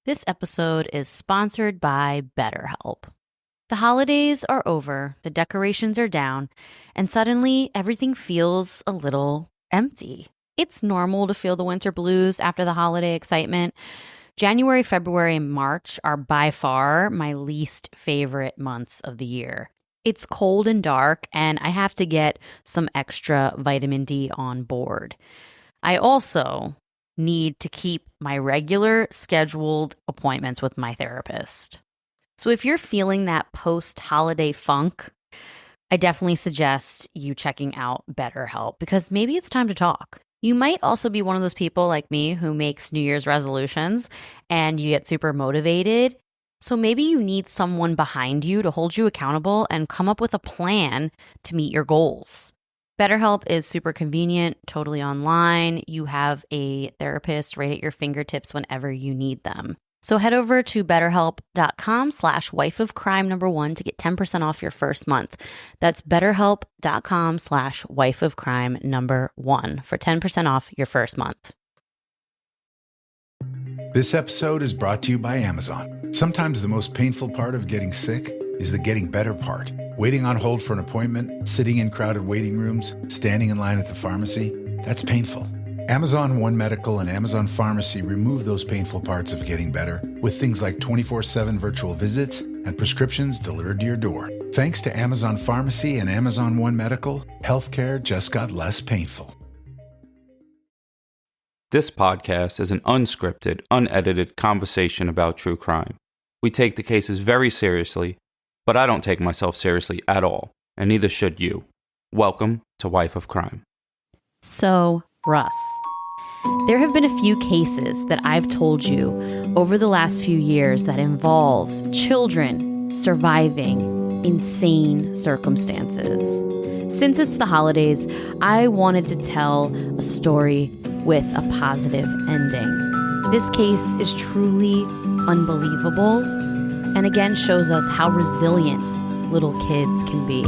This episode is sponsored by BetterHelp. The holidays are over, the decorations are down, and suddenly everything feels a little empty. It's normal to feel the winter blues after the holiday excitement. January, February, and March are by far my least favorite months of the year. It's cold and dark, and I have to get some extra vitamin D on board. I also need to keep my regular scheduled appointments with my therapist. So if you're feeling that post-holiday funk, I definitely suggest you checking out BetterHelp because maybe it's time to talk. You might also be one of those people like me who makes New Year's resolutions and you get super motivated. So maybe you need someone behind you to hold you accountable and come up with a plan to meet your goals. BetterHelp is super convenient, totally online. You have a therapist right at your fingertips whenever you need them. So head over to betterhelp.com/wifeofcrime1 to get 10% off your first month. That's betterhelp.com/wifeofcrime1 for 10% off your first month. This episode is brought to you by Amazon. Sometimes the most painful part of getting sick is the getting better part. Waiting on hold for an appointment, sitting in crowded waiting rooms, standing in line at the pharmacy, that's painful. Amazon One Medical and Amazon Pharmacy remove those painful parts of getting better with things like 24/7 virtual visits and prescriptions delivered to your door. Thanks to Amazon Pharmacy and Amazon One Medical, healthcare just got less painful. This podcast is an unscripted, unedited conversation about true crime. We take the cases very seriously, but I don't take myself seriously at all, and neither should you. Welcome to Wife of Crime. So, Russ, there have been a few cases that I've told you over the last few years that involve children surviving insane circumstances. Since it's the holidays, I wanted to tell a story with a positive ending. This case is truly unbelievable and again shows us how resilient little kids can be.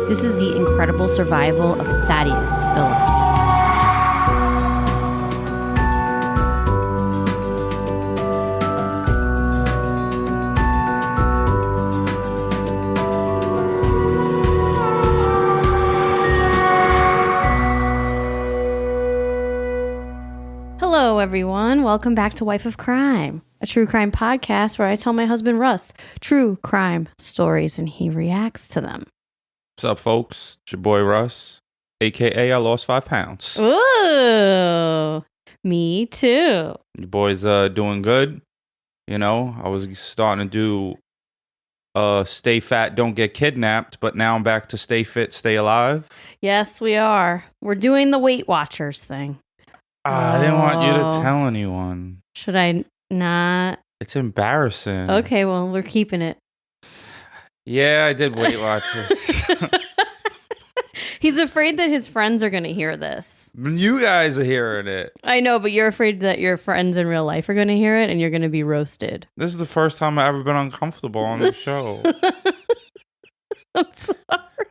This is the incredible survival of Thaddeus Phillips. Hello, everyone. Welcome back to Wife of Crime, a true crime podcast where I tell my husband, Russ, true crime stories and he reacts to them. What's up, folks? It's your boy Russ, a.k.a. I lost 5 pounds. Ooh, me too. Your boy's doing good. You know, I was starting to do stay fat, don't get kidnapped, but now I'm back to stay fit, stay alive. Yes, we are. We're doing the Weight Watchers thing. I didn't want you to tell anyone. Should I not? It's embarrassing. Okay, well, we're keeping it. Yeah, I did Weight Watchers. He's afraid that his friends are going to hear this. You guys are hearing it. I know, but you're afraid that your friends in real life are going to hear it and you're going to be roasted. This is the first time I've ever been uncomfortable on the show. I'm sorry.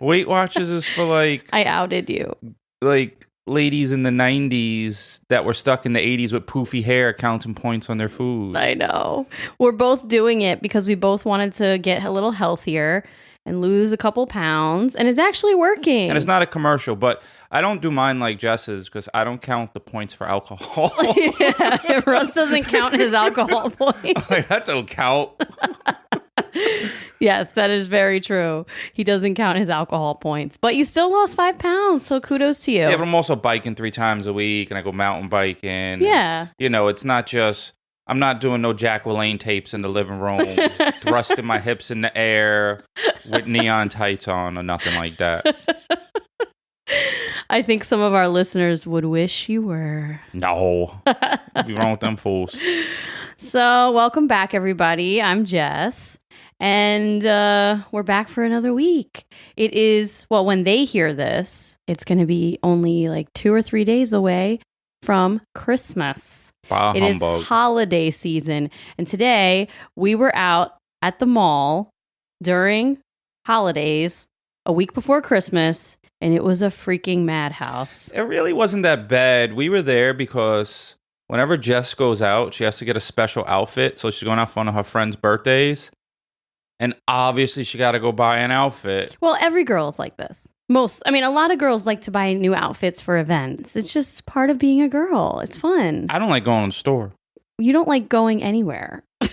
Weight Watchers is for like... I outed you. Like... ladies in the 90s that were stuck in the 80s with poofy hair counting points on their food. I know. We're both doing it because we both wanted to get a little healthier and lose a couple pounds, and it's actually working. And it's not a commercial, but I don't do mine like Jess's because I don't count the points for alcohol. Yeah, Russ doesn't count his alcohol points. Like, that don't count. Yes, that is very true. He doesn't count his alcohol points, but you still lost 5 pounds, so kudos to you. Yeah, but I'm also biking 3 times a week, and I go mountain biking. Yeah. And, you know, it's not just, I'm not doing no Jack LaLanne tapes in the living room, thrusting my hips in the air with neon tights on or nothing like that. I think some of our listeners would wish you were. No. What'd be wrong with them fools? So, welcome back, everybody. I'm Jess. And we're back for another week. It is, well, when they hear this, it's going to be only like 2 or 3 days away from Christmas. Bah, it humbug. is holiday season. And today we were out at the mall during holidays, a week before Christmas, and it was a freaking madhouse. It really wasn't that bad. We were there because whenever Jess goes out, she has to get a special outfit. So she's going out for one of her friends' birthdays. And obviously she got to go buy an outfit. Well, every girl's like this. A lot of girls like to buy new outfits for events. It's just part of being a girl. It's fun. I don't like going to the store. You don't like going anywhere. I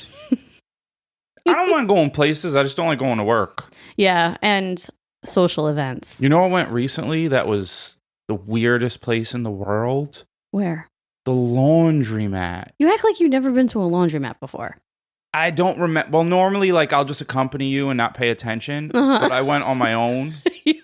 don't mind going places. I just don't like going to work. Yeah, and social events. You know, I went recently that was the weirdest place in the world. Where? The laundromat. You act like you've never been to a laundromat before. I don't remember. Well, normally, like, I'll just accompany you and not pay attention. But I went on my own. You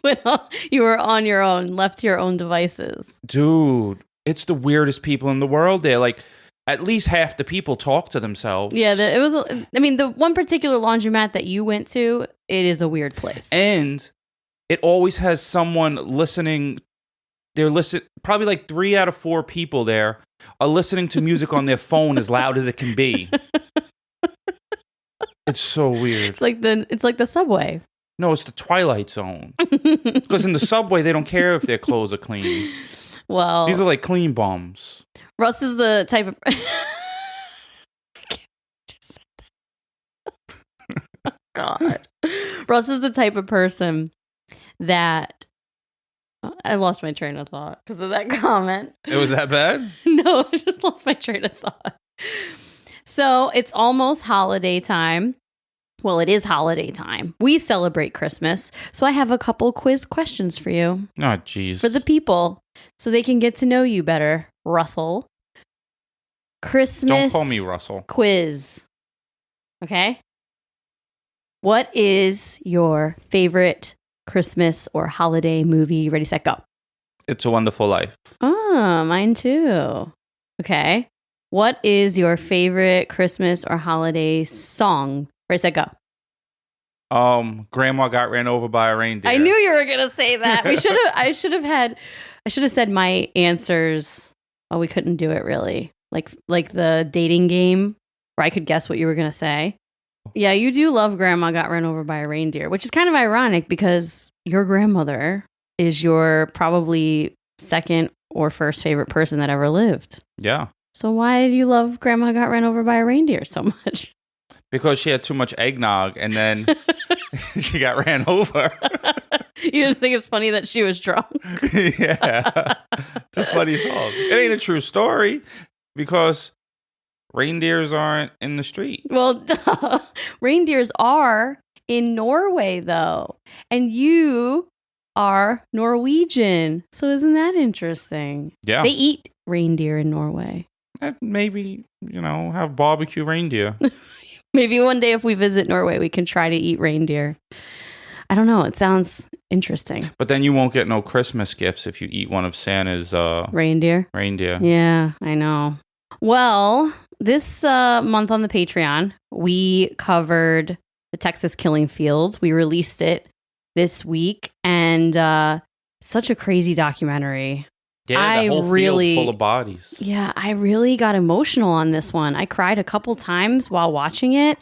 were on your own, left to your own devices. Dude, it's the weirdest people in the world there. Like, at least half the people talk to themselves. Yeah, the one particular laundromat that you went to, it is a weird place. And it always has someone listening. Probably like 3 out of 4 people there are listening to music on their phone as loud as it can be. It's so weird. It's like the subway. No, it's the Twilight Zone. Because in the subway, they don't care if their clothes are clean. Well, these are like clean bums. Russ is the type of... God. Russ is the type of person that... I lost my train of thought because of that comment. It was that bad? No, I just lost my train of thought. So it's almost holiday time. Well, it is holiday time. We celebrate Christmas. So I have a couple quiz questions for you. Oh, jeez. For the people so they can get to know you better. Russell. Christmas. Don't call me Russell. Quiz. Okay? What is your favorite Christmas or holiday movie? Ready, set, go. It's a Wonderful Life. Oh, mine too. Okay. What is your favorite Christmas or holiday song? Ready, set, go. Grandma Got Ran Over by a Reindeer. I knew you were gonna say that. I should have said my answers. Oh, we couldn't do it really. Like the dating game where I could guess what you were gonna say. Yeah, you do love Grandma Got Run Over by a Reindeer, which is kind of ironic because your grandmother is your probably second or first favorite person that ever lived. Yeah. So why do you love Grandma Got Run Over by a Reindeer so much? Because she had too much eggnog and then she got ran over. You didn't think it's funny that she was drunk? Yeah. It's a funny song. It ain't a true story because reindeers aren't in the street. Well, reindeers are in Norway, though. And you are Norwegian. So isn't that interesting? Yeah. They eat reindeer in Norway. Maybe, have barbecue reindeer. Maybe one day if we visit Norway, we can try to eat reindeer. I don't know. It sounds interesting. But then you won't get no Christmas gifts if you eat one of Santa's reindeer. Yeah, I know. Well, this month on the Patreon, we covered the Texas killing fields. We released it this week, and such a crazy documentary. Yeah, the whole field full of bodies. Yeah, I really got emotional on this one. I cried a couple times while watching it,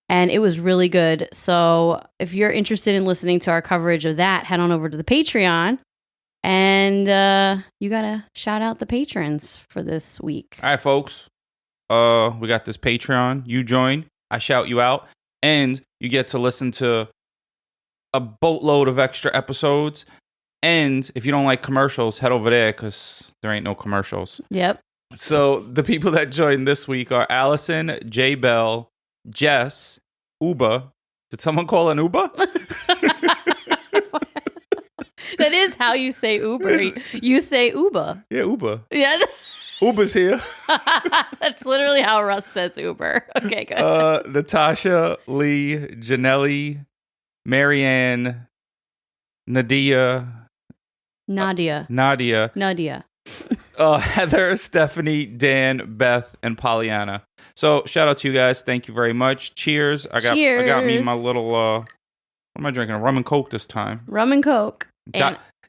and it was really good. So if you're interested in listening to our coverage of that, head on over to the Patreon, and you got to shout out the patrons for this week. All right, folks. We got this Patreon. You join, I shout you out, and you get to listen to a boatload of extra episodes. And if you don't like commercials, head over there because there ain't no commercials. Yep. So the people that joined this week are Allison, J Bell, Jess, Uba. Did someone call an Uba? That is how you say Uber. You say Uba. Yeah, Uba. Yeah. Uber's here. That's literally how Russ says Uber. Okay, good. Natasha, Lee, Janelli, Marianne, Nadia. Heather, Stephanie, Dan, Beth, and Pollyanna. So shout out to you guys. Thank you very much. Cheers. I got me my little what am I drinking? Rum and Coke this time. Rum and Coke.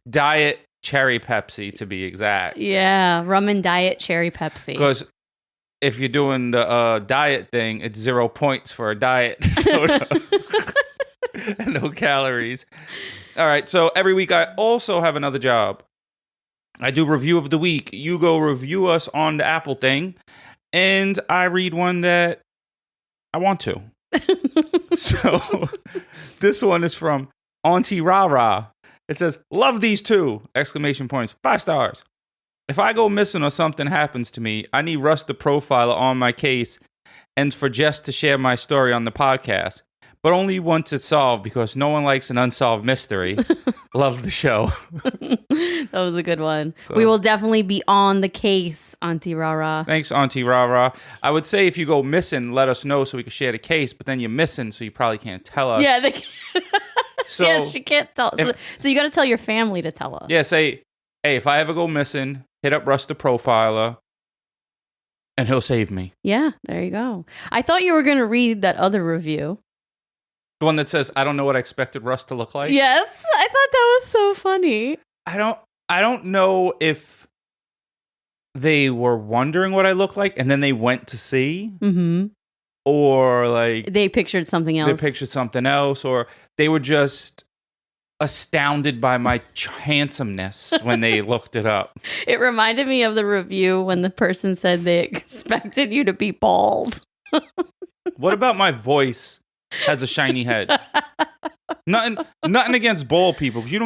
Diet cherry Pepsi to be exact. Yeah, rum and diet cherry Pepsi. Because if you're doing the diet thing, it's 0 points for a diet soda. And no calories. All right, so every week I also have another job. I do review of the week. You go review us on the Apple thing, and I read one that I want to. So this one is from Auntie Rara. It says, "Love these two!" Exclamation points. 5 stars. If I go missing or something happens to me, I need Russ the profiler on my case and for Jess to share my story on the podcast. But only once it's solved because no one likes an unsolved mystery. Love the show. That was a good one. So, we will definitely be on the case, Auntie Rara. Thanks, Auntie Rara. I would say if you go missing, let us know so we can share the case. But then you're missing, so you probably can't tell us. Yeah. So, yes, you can't tell. So you got to tell your family to tell us. Yeah, say, hey, if I ever go missing, hit up Russ the profiler, and he'll save me. Yeah, there you go. I thought you were going to read that other review. The one that says, I don't know what I expected Russ to look like. Yes, I thought that was so funny. I don't know if they were wondering what I look like and then they went to see. Mm-hmm. Or like they pictured something else. Or they were just astounded by my handsomeness when they looked it up. It reminded me of the review when the person said they expected you to be bald. What about my voice has a shiny head? Nothing against bald people, because you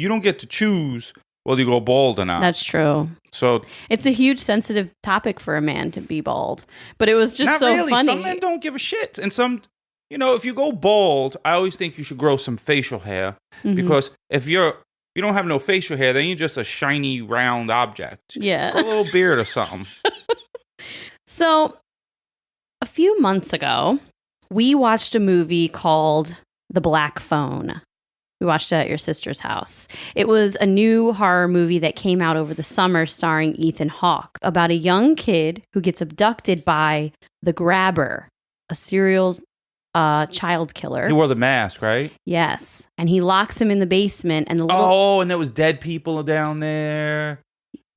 don't get to choose whether you go bald or not. That's true. So it's a huge sensitive topic for a man to be bald, but it was just not so really. funny. Some men don't give a shit, and some, if you go bald, I always think you should grow some facial hair, because if you don't have no facial hair, then you're just a shiny round object. Yeah, a little beard or something. So, a few months ago, we watched a movie called The Black Phone. We watched it at your sister's house. It was a new horror movie that came out over the summer starring Ethan Hawke about a young kid who gets abducted by the Grabber, a serial child killer. He wore the mask, right? Yes. And he locks him in the basement. And and there was dead people down there.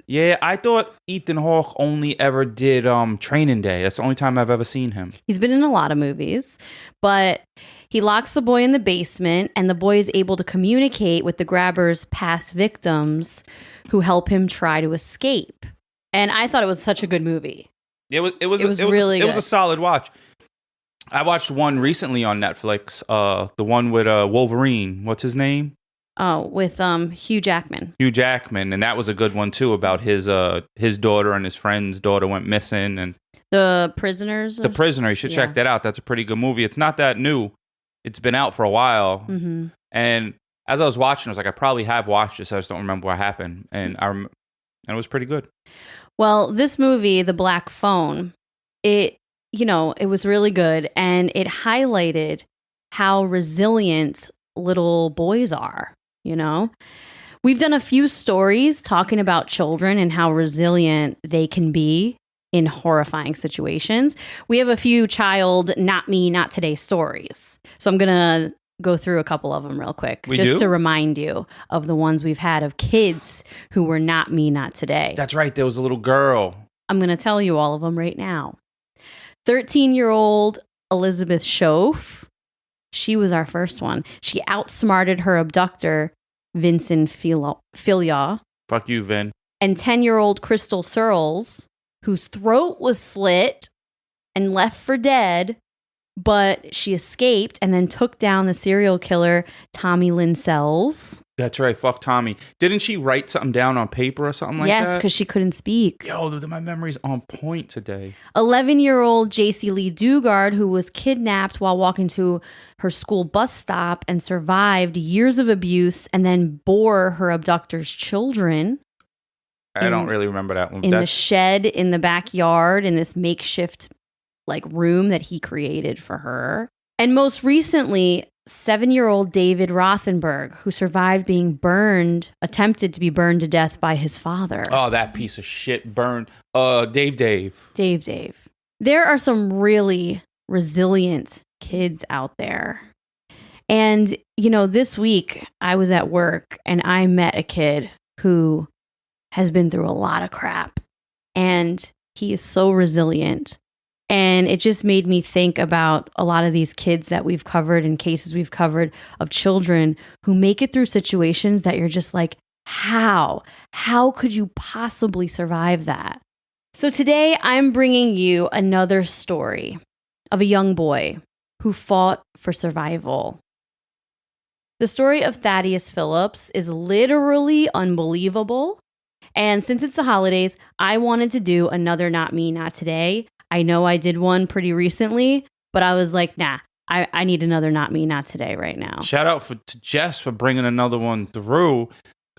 Yeah, I thought Ethan Hawke only ever did Training Day. That's the only time I've ever seen him. He's been in a lot of movies, but he locks the boy in the basement, and the boy is able to communicate with the Grabber's past victims who help him try to escape. And I thought it was such a good movie. It was really good. It was a solid watch. I watched one recently on Netflix, the one with Wolverine. What's his name? Oh, with Hugh Jackman. Hugh Jackman, and that was a good one too, about his daughter and his friend's daughter went missing, and The Prisoners. The Prisoner. You should check that out. That's a pretty good movie. It's not that new. It's been out for a while, and as I was watching, I was like, I probably have watched this. I just don't remember what happened, and it was pretty good. Well, this movie, The Black Phone, it was really good, and it highlighted how resilient little boys are. We've done a few stories talking about children and how resilient they can be in horrifying situations. We have a few child not me, not today stories. So I'm going to go through a couple of them real quick to remind you of the ones we've had of kids who were not me, not today. That's right. There was a little girl. I'm going to tell you all of them right now. 13-year-old Elizabeth Schoaf. She was our first one. She outsmarted her abductor, Vincent Filia. Fuck you, Vin. And 10-year-old Crystal Searles, whose throat was slit and left for dead, but she escaped and then took down the serial killer, Tommy Lynn Sells. That's right. Fuck Tommy. Didn't she write something down on paper or something like that? Yes, because she couldn't speak. Yo, my memory's on point today. 11-year-old JC Lee Dugard, who was kidnapped while walking to her school bus stop and survived years of abuse and then bore her abductor's children. I don't really remember that one. In the shed in the backyard in this makeshift room that he created for her. And most recently, 7-year-old David Rothenberg, who survived being attempted to be burned to death by his father. Oh, that piece of shit burned. Dave. Dave. There are some really resilient kids out there. And, this week I was at work and I met a kid who has been through a lot of crap. And he is so resilient. And it just made me think about a lot of these kids that we've covered and cases we've covered of children who make it through situations that you're just like, How? How could you possibly survive that? So today I'm bringing you another story of a young boy who fought for survival. The story of Thaddeus Phillips is literally unbelievable. And since it's the holidays, I wanted to do another Not Me, Not Today. I know I did one pretty recently, but I was like, nah, I need another Not Me, Not Today right now. Shout out to Jess for bringing another one through.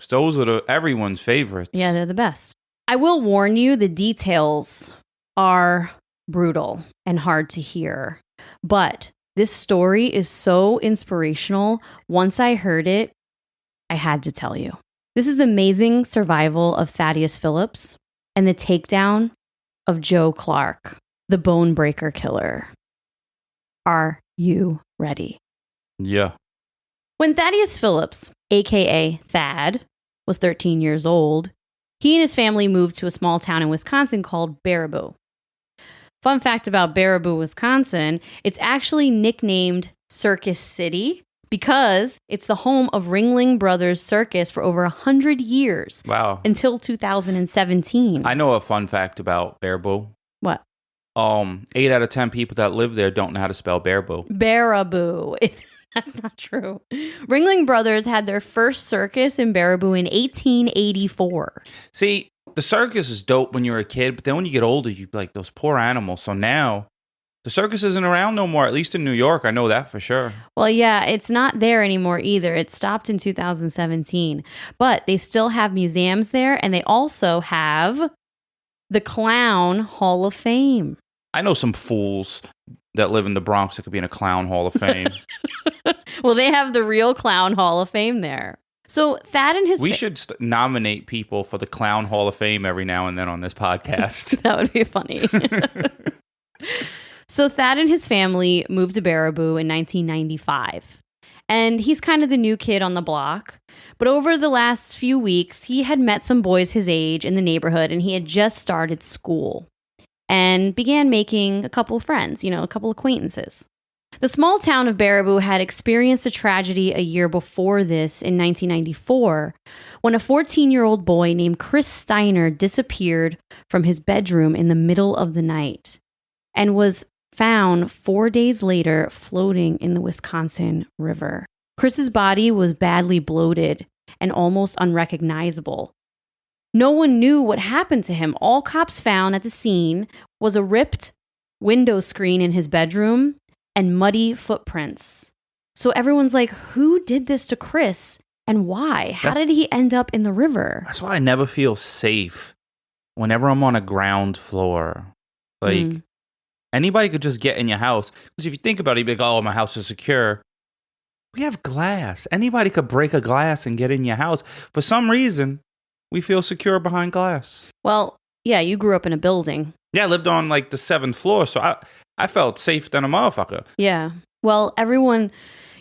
Those are everyone's favorites. Yeah, they're the best. I will warn you, the details are brutal and hard to hear. But this story is so inspirational. Once I heard it, I had to tell you. This is the amazing survival of Thaddeus Phillips and the takedown of Joe Clark, the bone breaker killer. Are you ready? Yeah. When Thaddeus Phillips, aka Thad, was 13 years old, he and his family moved to a small town in Wisconsin called Baraboo. Fun fact about Baraboo, Wisconsin, it's actually nicknamed Circus City because it's the home of Ringling Brothers Circus for over 100 years. Wow. Until 2017. I know a fun fact about Baraboo. What? 8 out of 10 people that live there don't know how to spell Baraboo. Baraboo. That's not true. Ringling Brothers had their first circus in Baraboo in 1884. See, the circus is dope when you're a kid, but then when you get older, you like those poor animals. So now, the circus isn't around no more, at least in New York. I know that for sure. Well, yeah, it's not there anymore either. It stopped in 2017. But they still have museums there, and they also have the Clown Hall of Fame. I know some fools that live in the Bronx that could be in a Clown Hall of Fame. Well, they have the real Clown Hall of Fame there. So Thad and his... We should nominate people for the Clown Hall of Fame every now and then on this podcast. That would be funny. So Thad and his family moved to Baraboo in 1995. And he's kind of the new kid on the block. But over the last few weeks, he had met some boys his age in the neighborhood, and he had just started school and began making a couple of friends, a couple acquaintances. The small town of Baraboo had experienced a tragedy a year before this in 1994 when a 14-year-old boy named Chris Steiner disappeared from his bedroom in the middle of the night and was found 4 days later floating in the Wisconsin River. Chris's body was badly bloated and almost unrecognizable. No one knew what happened to him. All cops found at the scene was a ripped window screen in his bedroom and muddy footprints. So everyone's like, who did this to Chris and why? How did he end up in the river? That's why I never feel safe whenever I'm on a ground floor. Like, anybody could just get in your house. Because if you think about it, you'd be like, oh, my house is secure. We have glass. Anybody could break a glass and get in your house. For some reason, we feel secure behind glass. Well, yeah, you grew up in a building. Yeah, I lived on like the 7th floor, so I felt safe than a motherfucker. Yeah. Well, everyone,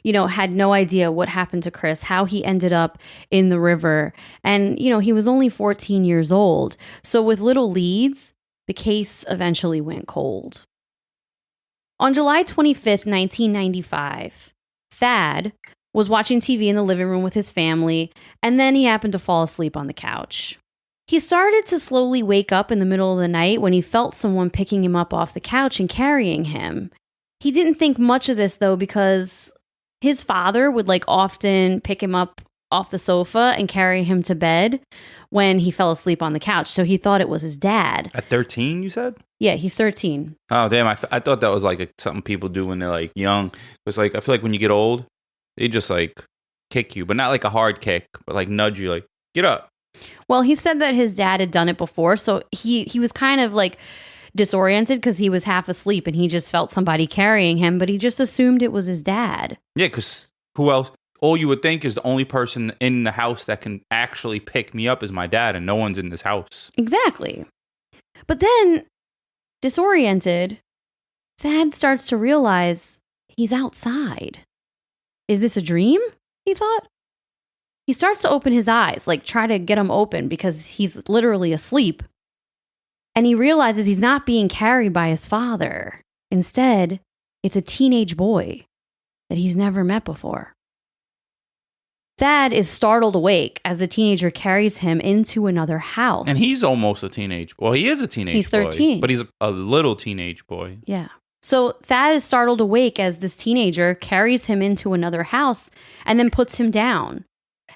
had no idea what happened to Chris, how he ended up in the river. And, he was only 14 years old. So with little leads, the case eventually went cold. On July 25th, 1995, Thad was watching TV in the living room with his family, and then he happened to fall asleep on the couch. He started to slowly wake up in the middle of the night when he felt someone picking him up off the couch and carrying him. He didn't think much of this, though, because his father would often pick him up off the sofa and carry him to bed when he fell asleep on the couch. So he thought it was his dad. At 13, you said? Yeah, he's 13. Oh, damn. I thought that was something people do when they're young. It's I feel like when you get old, they just kick you, but not a hard kick, but nudge you, get up. Well, he said that his dad had done it before, so he was kind of disoriented because he was half asleep and he just felt somebody carrying him, but he just assumed it was his dad. Yeah, because who else? All you would think is the only person in the house that can actually pick me up is my dad, and no one's in this house. Exactly. But then, disoriented, Thad starts to realize he's outside. Is this a dream? He thought. He starts to open his eyes, try to get them open because he's literally asleep. And he realizes he's not being carried by his father. Instead, it's a teenage boy that he's never met before. Thad is startled awake as the teenager carries him into another house. And he's almost a teenage. Well, he is a teenage boy. He's 13. But he's a little teenage boy. Yeah. So Thad is startled awake as this teenager carries him into another house and then puts him down.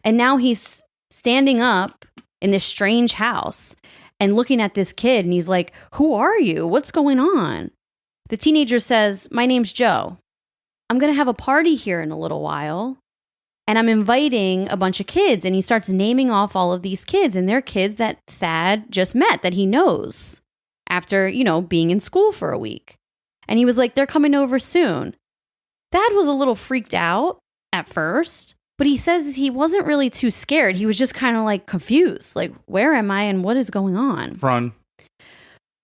And now he's standing up in this strange house and looking at this kid. And he's like, "Who are you? What's going on?" The teenager says, "My name's Joe. I'm going to have a party here in a little while. And I'm inviting a bunch of kids." And he starts naming off all of these kids. And they're kids that Thad just met, that he knows after, being in school for a week. And he was like, "They're coming over soon." Thad was a little freaked out at first, but he says he wasn't really too scared. He was just kind of like confused. Like, where am I and what is going on? Run.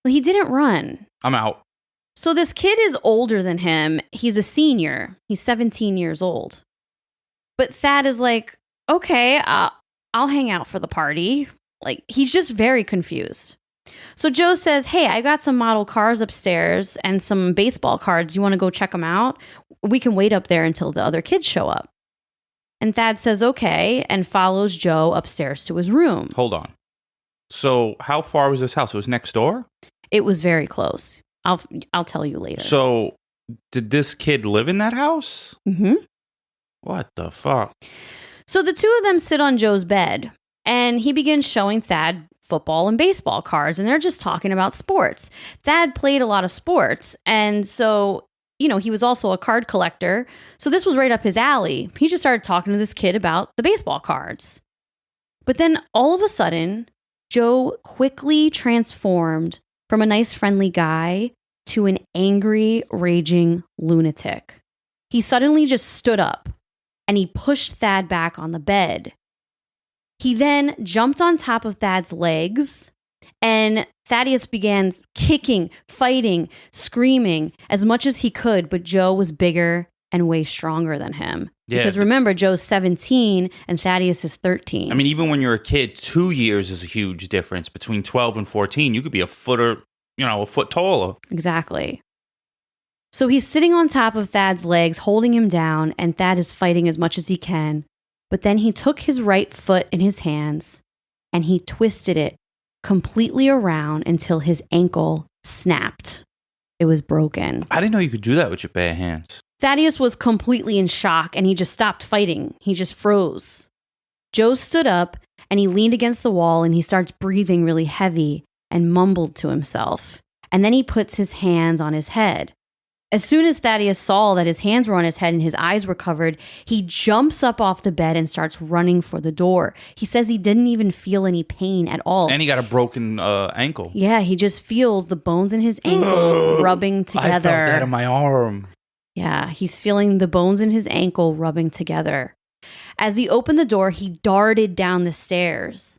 Well, he didn't run. I'm out. So this kid is older than him. He's a senior. He's 17 years old. But Thad is like, "Okay, I'll hang out for the party." Like, he's just very confused. So Joe says, "Hey, I got some model cars upstairs and some baseball cards. You want to go check them out? We can wait up there until the other kids show up." And Thad says, "Okay," and follows Joe upstairs to his room. Hold on. So how far was this house? It was next door? It was very close. I'll tell you later. So did this kid live in that house? Mm-hmm. What the fuck? So the two of them sit on Joe's bed, and he begins showing Thad football and baseball cards, and they're just talking about sports. Thad played a lot of sports, and so, he was also a card collector, so this was right up his alley. He just started talking to this kid about the baseball cards. But then all of a sudden, Joe quickly transformed from a nice, friendly guy to an angry, raging lunatic. He suddenly just stood up, and he pushed Thad back on the bed. He then jumped on top of Thad's legs, and Thaddeus began kicking, fighting, screaming as much as he could, but Joe was bigger and way stronger than him. Yeah. Because remember, Joe's 17 and Thaddeus is 13. I mean, even when you're a kid, 2 years is a huge difference. Between 12 and 14, you could be a foot taller. Exactly. So he's sitting on top of Thad's legs, holding him down, and Thad is fighting as much as he can. But then he took his right foot in his hands and he twisted it completely around until his ankle snapped. It was broken. I didn't know you could do that with your bare hands. Thaddeus was completely in shock and he just stopped fighting. He just froze. Joe stood up and he leaned against the wall and he starts breathing really heavy and mumbled to himself. And then he puts his hands on his head. As soon as Thaddeus saw that his hands were on his head and his eyes were covered, he jumps up off the bed and starts running for the door. He says he didn't even feel any pain at all. And he got a broken ankle. Yeah, he just feels the bones in his ankle rubbing together. I felt that in my arm. Yeah, he's feeling the bones in his ankle rubbing together. As he opened the door, he darted down the stairs.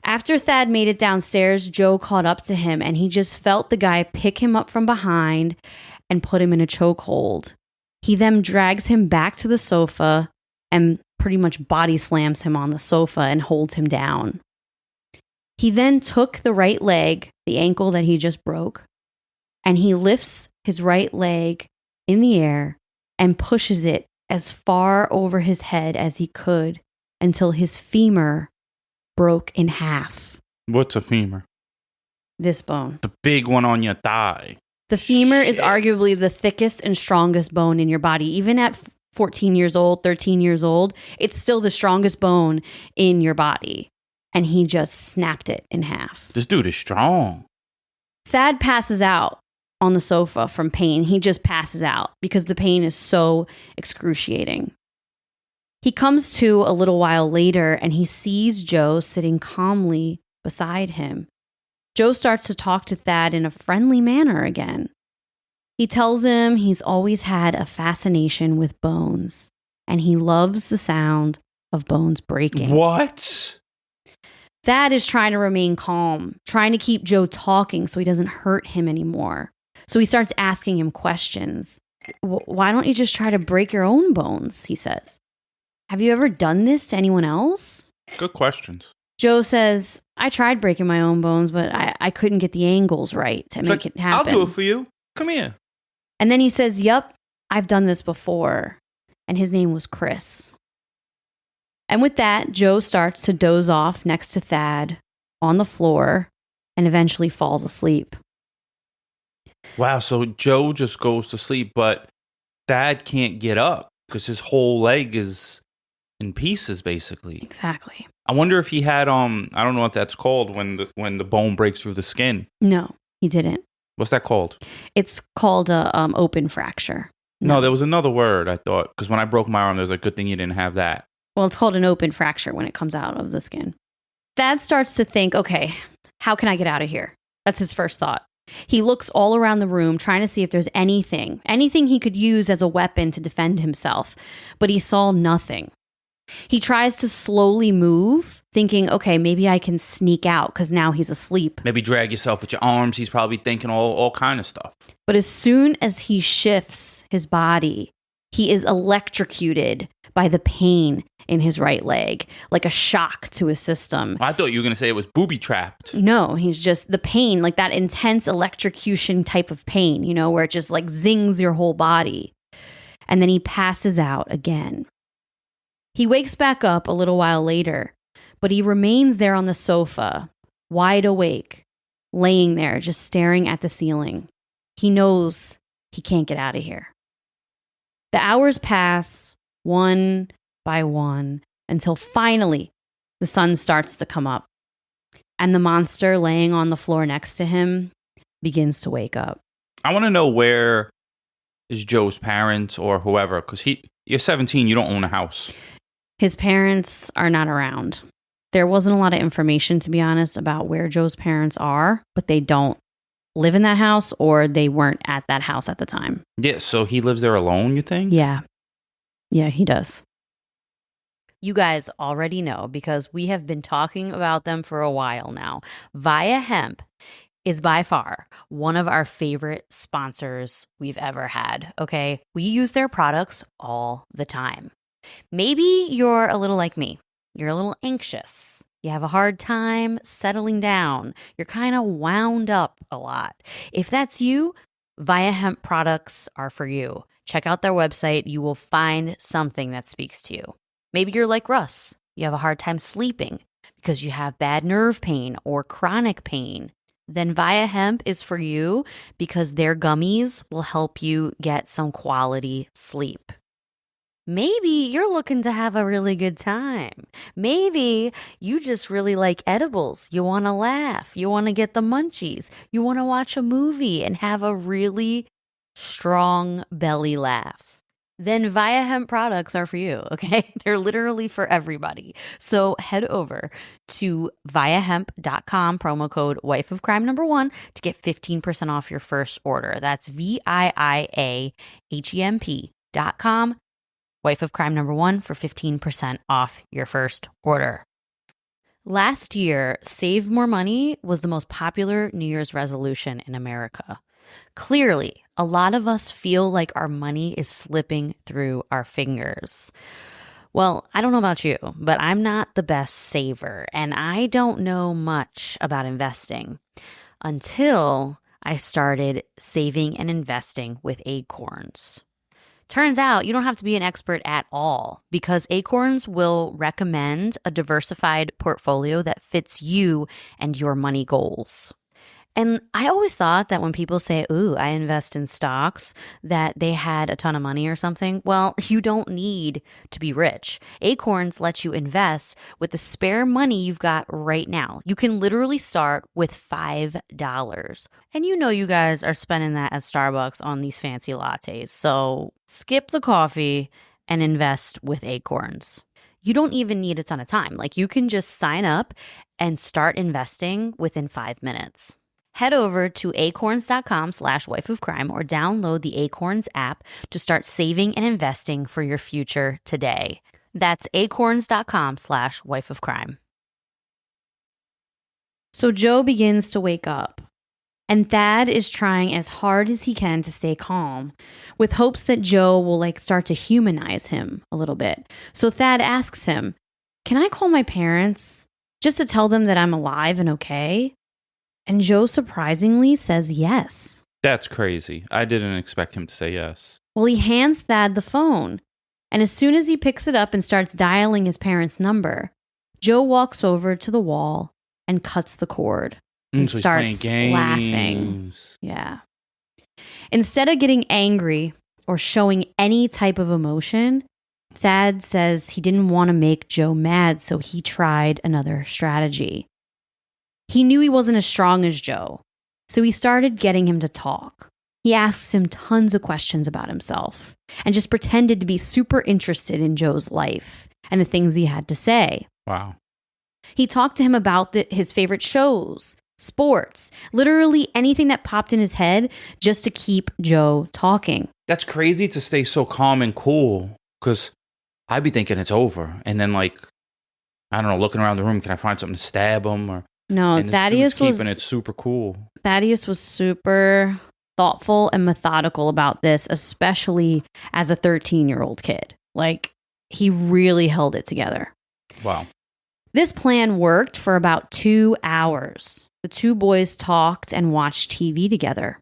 After Thad made it downstairs, Joe caught up to him and he just felt the guy pick him up from behind and put him in a chokehold. He then drags him back to the sofa and pretty much body slams him on the sofa and holds him down. He then took the right leg, the ankle that he just broke, and he lifts his right leg in the air and pushes it as far over his head as he could until his femur broke in half. What's a femur? This bone. The big one on your thigh. The femur is arguably the thickest and strongest bone in your body. Even at 14 years old, 13 years old, it's still the strongest bone in your body. And he just snapped it in half. This dude is strong. Thad passes out on the sofa from pain. He just passes out because the pain is so excruciating. He comes to a little while later and he sees Joe sitting calmly beside him. Joe starts to talk to Thad in a friendly manner again. He tells him he's always had a fascination with bones, and he loves the sound of bones breaking. What? Thad is trying to remain calm, trying to keep Joe talking so he doesn't hurt him anymore. So he starts asking him questions. "Why don't you just try to break your own bones?" he says. "Have you ever done this to anyone else?" Good questions. Joe says, "I tried breaking my own bones, but I couldn't get the angles right to make it happen. I'll do it for you. Come here." And then he says, "Yup, I've done this before." And his name was Chris. And with that, Joe starts to doze off next to Thad on the floor and eventually falls asleep. Wow, so Joe just goes to sleep, but Thad can't get up because his whole leg is in pieces, basically. Exactly. I wonder if he had I don't know what that's called when the bone breaks through the skin. No, he didn't. What's that called? It's called a open fracture. No, there was another word I thought, because when I broke my arm, there's a good thing you didn't have that. Well, it's called an open fracture when it comes out of the skin. Thad starts to think, okay, how can I get out of here? That's his first thought. He looks all around the room trying to see if there's anything he could use as a weapon to defend himself, but he saw nothing. He tries to slowly move, thinking, okay, maybe I can sneak out because now he's asleep. Maybe drag yourself with your arms. He's probably thinking all kind of stuff. But as soon as he shifts his body, he is electrocuted by the pain in his right leg, like a shock to his system. I thought you were going to say it was booby-trapped. No, he's just the pain, like that intense electrocution type of pain, where it just like zings your whole body. And then he passes out again. He wakes back up a little while later, but he remains there on the sofa, wide awake, laying there, just staring at the ceiling. He knows he can't get out of here. The hours pass one by one until finally the sun starts to come up, and the monster laying on the floor next to him begins to wake up. I want to know where is Joe's parents or whoever, because you're 17, you don't own a house. His parents are not around. There wasn't a lot of information, to be honest, about where Joe's parents are, but they don't live in that house or they weren't at that house at the time. Yeah, so he lives there alone, you think? Yeah. Yeah, he does. You guys already know because we have been talking about them for a while now. Via Hemp is by far one of our favorite sponsors we've ever had, okay? We use their products all the time. Maybe you're a little like me. You're a little anxious. You have a hard time settling down. You're kind of wound up a lot. If that's you, Via Hemp products are for you. Check out their website. You will find something that speaks to you. Maybe you're like Russ. You have a hard time sleeping because you have bad nerve pain or chronic pain. Then Via Hemp is for you because their gummies will help you get some quality sleep. Maybe you're looking to have a really good time. Maybe you just really like edibles. You want to laugh. You want to get the munchies. You want to watch a movie and have a really strong belly laugh. Then Via Hemp products are for you, okay? They're literally for everybody. So head over to viahemp.com, promo code wifeofcrime1 to get 15% off your first order. That's VIIAHEMP.com. Wife of Crime #1 for 15% off your first order. Last year, Save More Money was the most popular New Year's resolution in America. Clearly, a lot of us feel like our money is slipping through our fingers. Well, I don't know about you, but I'm not the best saver, and I don't know much about investing until I started saving and investing with Acorns. Turns out you don't have to be an expert at all because Acorns will recommend a diversified portfolio that fits you and your money goals. And I always thought that when people say, ooh, I invest in stocks, that they had a ton of money or something. Well, you don't need to be rich. Acorns lets you invest with the spare money you've got right now. You can literally start with $5. And you know you guys are spending that at Starbucks on these fancy lattes. So skip the coffee and invest with Acorns. You don't even need a ton of time. Like you can just sign up and start investing within 5 minutes. Head over to acorns.com/wifeofcrime or download the Acorns app to start saving and investing for your future today. That's acorns.com/wifeofcrime. So Joe begins to wake up, and Thad is trying as hard as he can to stay calm, with hopes that Joe will start to humanize him a little bit. So Thad asks him, "Can I call my parents just to tell them that I'm alive and okay?" And Joe surprisingly says yes. That's crazy. I didn't expect him to say yes. Well, he hands Thad the phone, And as soon as he picks it up and starts dialing his parents' number, Joe walks over to the wall and cuts the cord and So starts laughing. Yeah. Instead of getting angry or showing any type of emotion, Thad says he didn't want to make Joe mad, so he tried another strategy. He knew he wasn't as strong as Joe, so he started getting him to talk. He asked him tons of questions about himself and just pretended to be super interested in Joe's life and the things he had to say. Wow. He talked to him about his favorite shows, sports, literally anything that popped in his head just to keep Joe talking. That's crazy to stay so calm and cool, because I'd be thinking it's over. And then, like, I don't know, looking around the room, can I find something to stab him? Or no, Thaddeus was keeping it super cool. Thaddeus was super thoughtful and methodical about this, especially as a 13-year-old kid. Like, he really held it together. Wow. This plan worked for about 2 hours. The two boys talked and watched TV together.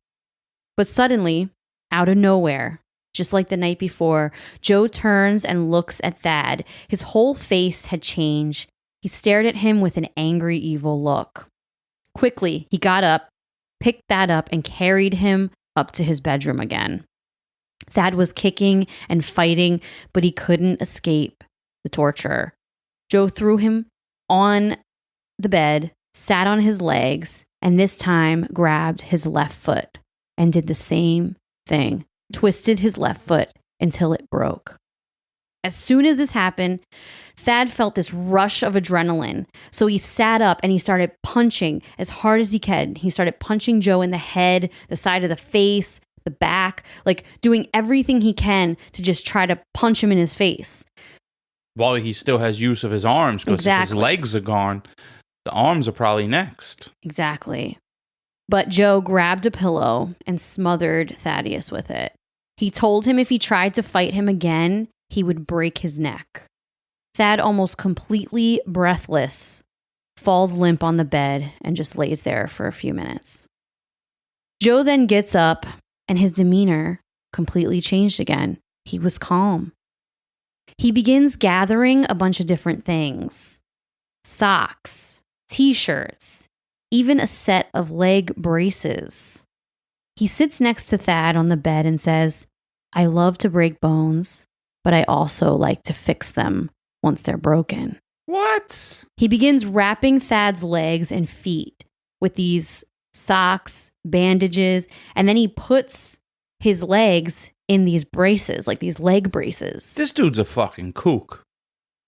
But suddenly, out of nowhere, just like the night before, Joe turns and looks at Thad. His whole face had changed. He stared at him with an angry, evil look. Quickly, he got up, picked Thad up, and carried him up to his bedroom again. Thad was kicking and fighting, but he couldn't escape the torture. Joe threw him on the bed, sat on his legs, and this time grabbed his left foot and did the same thing, twisted his left foot until it broke. As soon as this happened, Thad felt this rush of adrenaline. So he sat up and he started punching as hard as he could. He started punching Joe in the head, the side of the face, the back, like doing everything he can to just try to punch him in his face. While he still has use of his arms, because if his legs are gone, the arms are probably next. Exactly. But Joe grabbed a pillow and smothered Thaddeus with it. He told him if he tried to fight him again, he would break his neck. Thad, almost completely breathless, falls limp on the bed and just lays there for a few minutes. Joe then gets up and his demeanor completely changed again. He was calm. He begins gathering a bunch of different things: socks, t-shirts, even a set of leg braces. He sits next to Thad on the bed and says, "I love to break bones, but I also like to fix them once they're broken." What? He begins wrapping Thad's legs and feet with these socks, bandages, and then he puts his legs in these braces, like these leg braces. This dude's a fucking kook.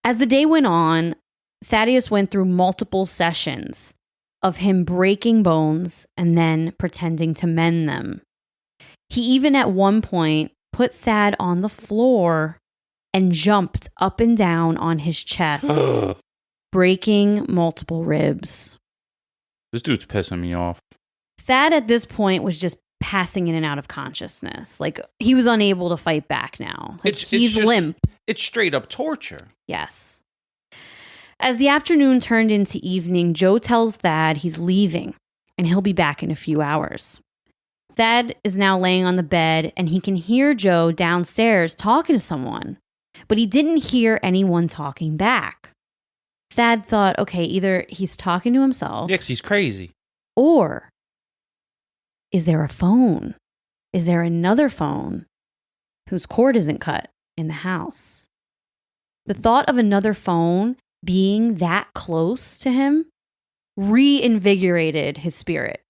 As the day went on, Thaddeus went through multiple sessions of him breaking bones and then pretending to mend them. He even at one point put Thad on the floor and jumped up and down on his chest, breaking multiple ribs. This dude's pissing me off. Thad at this point was just passing in and out of consciousness. Like, he was unable to fight back now. Like, he's limp. It's straight up torture. Yes. As the afternoon turned into evening, Joe tells Thad he's leaving and he'll be back in a few hours. Thad is now laying on the bed and he can hear Joe downstairs talking to someone, but he didn't hear anyone talking back. Thad thought, okay, either he's talking to himself. Yeah, 'cause he's crazy. Or is there a phone? Is there another phone whose cord isn't cut in the house? The thought of another phone being that close to him reinvigorated his spirit.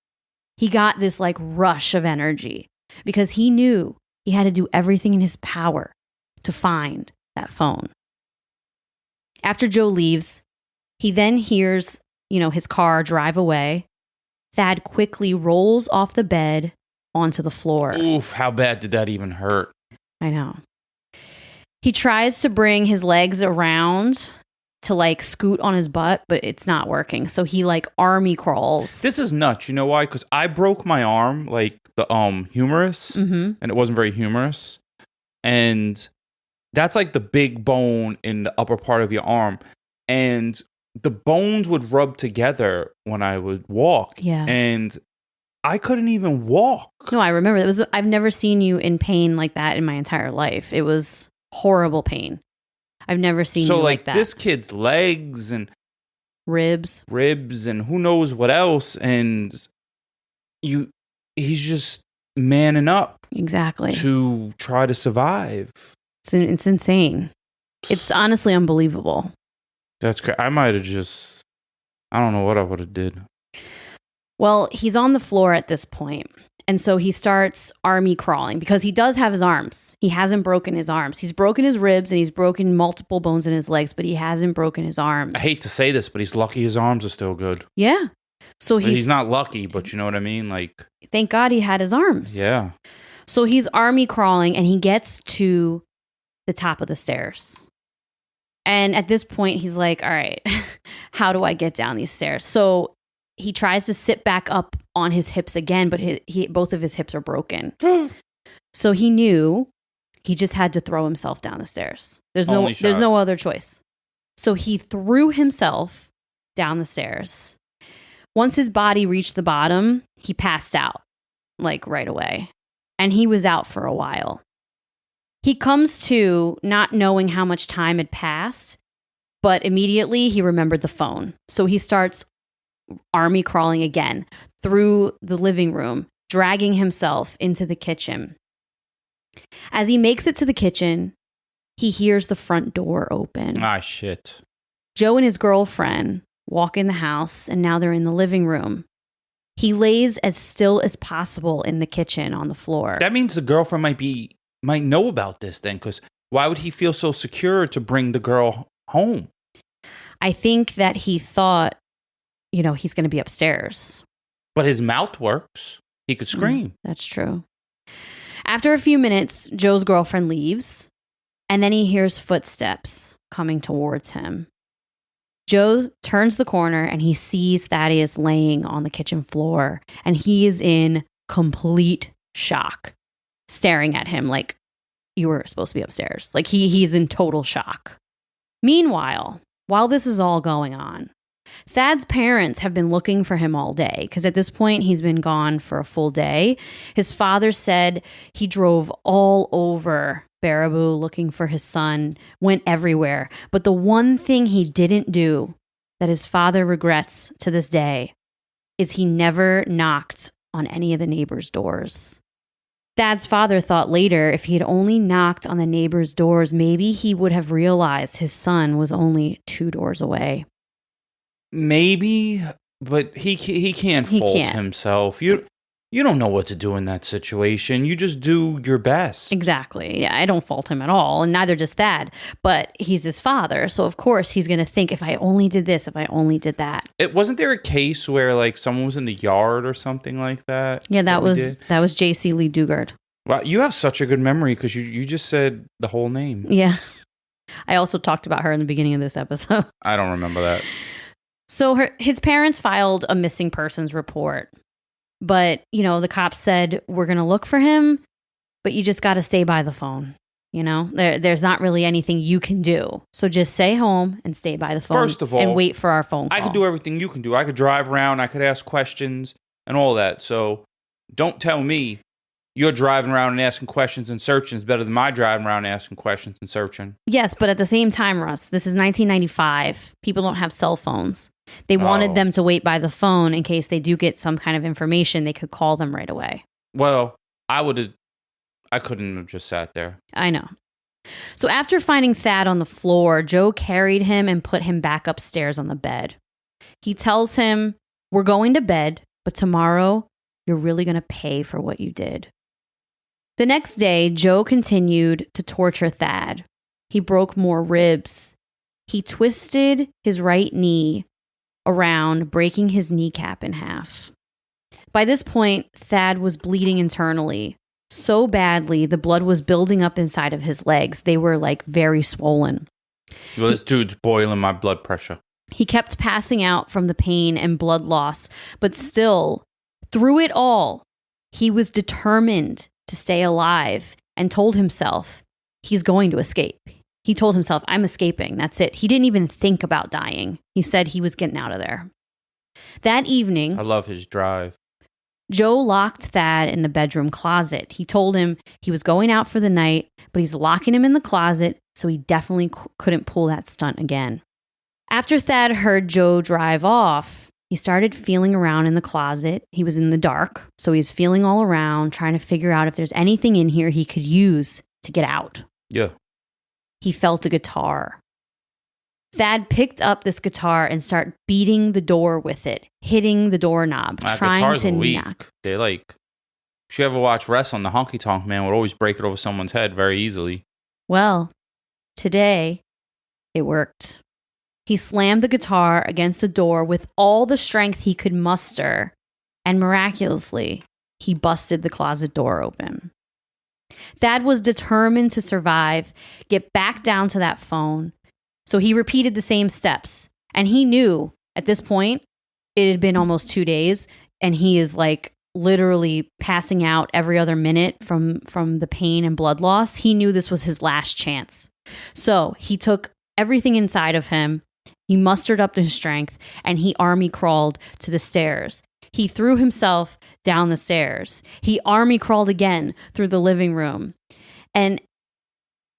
He got this like rush of energy because he knew he had to do everything in his power to find that phone. After Joe leaves, he then hears, his car drive away. Thad quickly rolls off the bed onto the floor. Oof, how bad did that even hurt? I know. He tries to bring his legs around to like scoot on his butt, but it's not working. So he like army crawls. This is nuts. You know why? Because I broke my arm, like the humerus, and it wasn't very humorous. And that's like the big bone in the upper part of your arm. And the bones would rub together when I would walk. Yeah. And I couldn't even walk. No, I remember. I've never seen you in pain like that in my entire life. It was Horrible pain. I've never seen you like that. This kid's legs and ribs and who knows what else, and he's just manning up exactly to try to survive. It's insane. It's honestly unbelievable. That's crazy. I might have just, I don't know what I would have did. Well, he's on the floor at this point. And so he starts army crawling because he does have his arms. He hasn't broken his arms. He's broken his ribs and he's broken multiple bones in his legs, but he hasn't broken his arms. I hate to say this, but he's lucky his arms are still good. Yeah. So he's not lucky, but you know what I mean? Like, thank God he had his arms. Yeah. So he's army crawling and he gets to the top of the stairs. And at this point, he's like, all right, how do I get down these stairs? So he tries to sit back up on his hips again, but both of his hips are broken. So he knew he just had to throw himself down the stairs. There's no other choice. So he threw himself down the stairs. Once his body reached the bottom, he passed out, like right away. And he was out for a while. He comes to not knowing how much time had passed, but immediately he remembered the phone. So he starts army crawling again through the living room, dragging himself into the kitchen. As he makes it to the kitchen, he hears the front door open. Ah, shit. Joe and his girlfriend walk in the house, and now they're in the living room. He lays as still as possible in the kitchen on the floor. That means the girlfriend might know about this then, because why would he feel so secure to bring the girl home? I think that he thought, he's going to be upstairs. But his mouth works. He could scream. That's true. After a few minutes, Joe's girlfriend leaves, and then he hears footsteps coming towards him. Joe turns the corner, and he sees Thaddeus laying on the kitchen floor, and he is in complete shock, staring at him like, you were supposed to be upstairs. Like, he's in total shock. Meanwhile, while this is all going on, Thad's parents have been looking for him all day because at this point he's been gone for a full day. His father said he drove all over Baraboo looking for his son, went everywhere. But the one thing he didn't do that his father regrets to this day is he never knocked on any of the neighbors' doors. Thad's father thought later if he had only knocked on the neighbors' doors, maybe he would have realized his son was only 2 doors away. Maybe, but he can't fault himself. You don't know what to do in that situation. You just do your best. Exactly. Yeah, I don't fault him at all, and neither does Thad. But he's his father, so of course he's going to think, if I only did this, if I only did that. Wasn't there a case where like someone was in the yard or something like that? Yeah, that was J.C. Lee Dugard. Wow, you have such a good memory because you just said the whole name. Yeah. I also talked about her in the beginning of this episode. I don't remember that. So his parents filed a missing persons report. But, the cops said, we're going to look for him, but you just got to stay by the phone. There's not really anything you can do. So just stay home and stay by the phone. First of all, and wait for our phone call. I could do everything you can do. I could drive around. I could ask questions and all that. So don't tell me you're driving around and asking questions and searching is better than my driving around and asking questions and searching. Yes, but at the same time, Russ, this is 1995. People don't have cell phones. They wanted them to wait by the phone in case they do get some kind of information. They could call them right away. Well, I couldn't have just sat there. I know. So after finding Thad on the floor, Joe carried him and put him back upstairs on the bed. He tells him, we're going to bed, but tomorrow you're really going to pay for what you did. The next day, Joe continued to torture Thad. He broke more ribs. He twisted his right knee around, breaking his kneecap in half. By this point, Thad was bleeding internally so badly the blood was building up inside of his legs. They were like very swollen. Well, this dude's boiling my blood pressure. He kept passing out from the pain and blood loss, but still, through it all, he was determined to stay alive and told himself he's going to escape. He told himself, I'm escaping. That's it. He didn't even think about dying. He said he was getting out of there. That evening, I love his drive. Joe locked Thad in the bedroom closet. He told him he was going out for the night, but he's locking him in the closet so he definitely couldn't pull that stunt again. After Thad heard Joe drive off, he started feeling around in the closet. He was in the dark, so he's feeling all around, trying to figure out if there's anything in here he could use to get out. Yeah. He felt a guitar. Thad picked up this guitar and started beating the door with it, hitting the doorknob, trying guitars to are weak. knock. They're like, if you ever watch wrestling, the honky tonk man would always break it over someone's head very easily. Well, today it worked. He slammed the guitar against the door with all the strength he could muster, and miraculously, he busted the closet door open. Thad was determined to survive, get back down to that phone. So he repeated the same steps. And he knew at this point, it had been almost 2 days, and he is like literally passing out every other minute from the pain and blood loss. He knew this was his last chance. So he took everything inside of him. He mustered up his strength, and he army crawled to the stairs. He threw himself down the stairs. He army crawled again through the living room. And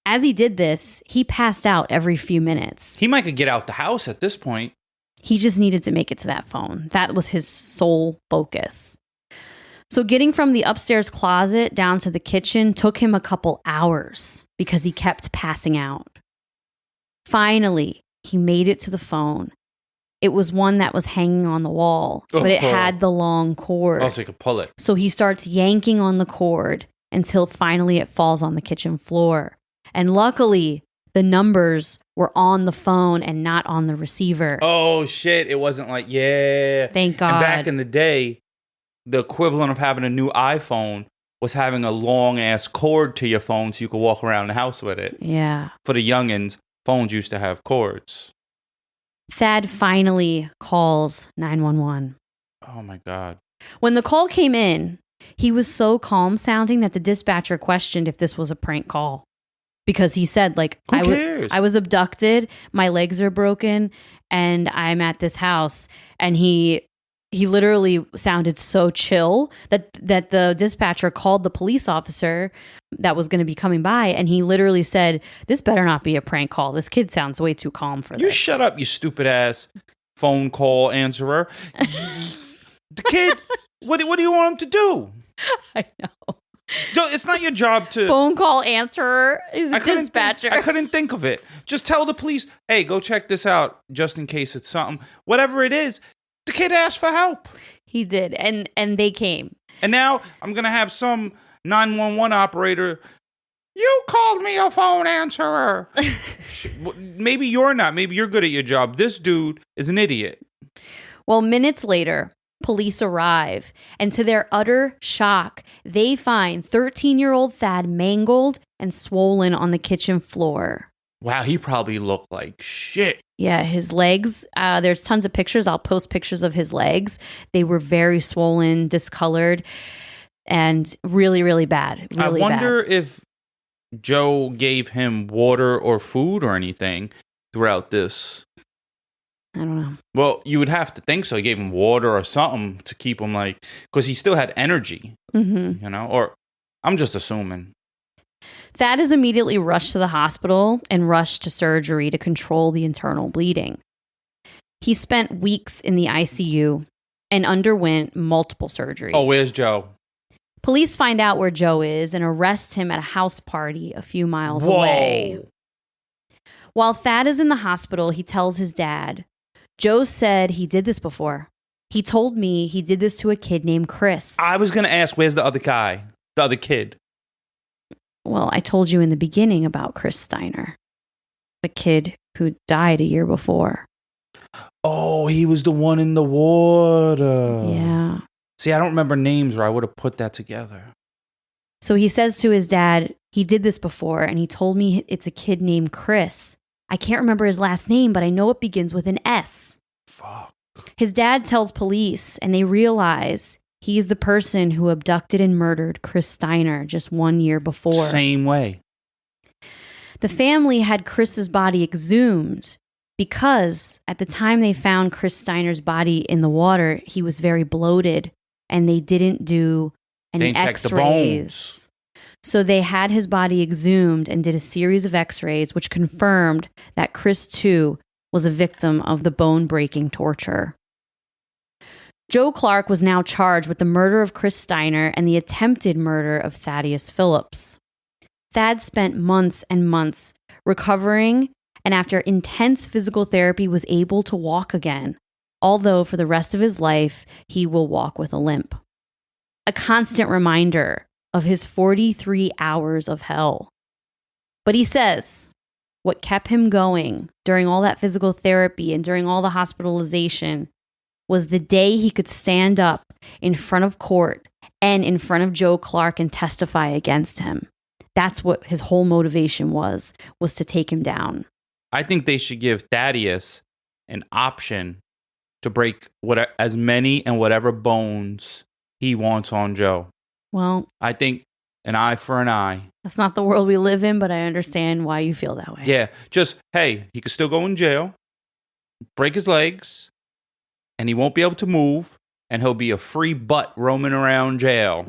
as he did this, he passed out every few minutes. He might could get out the house at this point. He just needed to make it to that phone. That was his sole focus. So getting from the upstairs closet down to the kitchen took him a couple hours because he kept passing out. Finally, he made it to the phone. It was one that was hanging on the wall, but it had the long cord. Oh, so you could pull it. So he starts yanking on the cord until finally it falls on the kitchen floor. And luckily, the numbers were on the phone and not on the receiver. Oh, shit. It wasn't like, yeah. Thank God. And back in the day, the equivalent of having a new iPhone was having a long-ass cord to your phone so you could walk around the house with it. Yeah. For the youngins, phones used to have cords. Thad finally calls 911. Oh, my God. When the call came in, he was so calm sounding that the dispatcher questioned if this was a prank call. Because he said, like, Who cares? I was abducted, my legs are broken, and I'm at this house. And he literally sounded so chill that the dispatcher called the police officer that was going to be coming by, and he literally said, "This better not be a prank call. This kid sounds way too calm for this." You shut up, you stupid ass phone call answerer. The kid, what do you want him to do? I know. It's not your job to... Phone call answerer is a dispatcher. I couldn't think of it. Just tell the police, hey, go check this out, just in case it's something. Whatever it is, the kid asked for help. He did, and they came. And now I'm going to have some 911 operator, you called me a phone answerer. Maybe you're not. Maybe you're good at your job. This dude is an idiot. Well, minutes later, police arrive, and to their utter shock, they find 13-year-old Thad mangled and swollen on the kitchen floor. Wow, he probably looked like shit. Yeah, his legs, there's tons of pictures. I'll post pictures of his legs. They were very swollen, discolored, and really, really bad. Really I wonder if Joe gave him water or food or anything throughout this. I don't know. Well, you would have to think so. He gave him water or something to keep him because he still had energy, Mm-hmm. or I'm just assuming. Thad is immediately rushed to the hospital and rushed to surgery to control the internal bleeding. He spent weeks in the ICU and underwent multiple surgeries. Oh, where's Joe? Police find out where Joe is and arrest him at a house party a few miles away. While Thad is in the hospital, he tells his dad, Joe said he did this before. He told me he did this to a kid named Chris. I was going to ask, where's the other guy? The other kid? Well, I told you in the beginning about Chris Steiner, the kid who died a year before. Oh, he was the one in the water. Yeah. See, I don't remember names, or I would have put that together. So he says to his dad, he did this before, and he told me it's a kid named Chris. I can't remember his last name, but I know it begins with an S. Fuck. His dad tells police, and they realize he is the person who abducted and murdered Chris Steiner just 1 year before. Same way. The family had Chris's body exhumed because at the time they found Chris Steiner's body in the water, he was very bloated and they didn't do any They didn't check the x-rays. bones. So they had his body exhumed and did a series of x-rays, which confirmed that Chris, too, was a victim of the bone-breaking torture. Joe Clark was now charged with the murder of Chris Steiner and the attempted murder of Thaddeus Phillips. Thad spent months and months recovering, and after intense physical therapy was able to walk again, although for the rest of his life, he will walk with a limp. A constant reminder of his 43 hours of hell. But he says what kept him going during all that physical therapy and during all the hospitalization was the day he could stand up in front of court and in front of Joe Clark and testify against him. That's what his whole motivation was to take him down. I think they should give Thaddeus an option to break as many and whatever bones he wants on Joe. Well, I think an eye for an eye. That's not the world we live in, but I understand why you feel that way. Yeah, just, hey, he could still go in jail, break his legs, and he won't be able to move, and he'll be a free butt roaming around jail.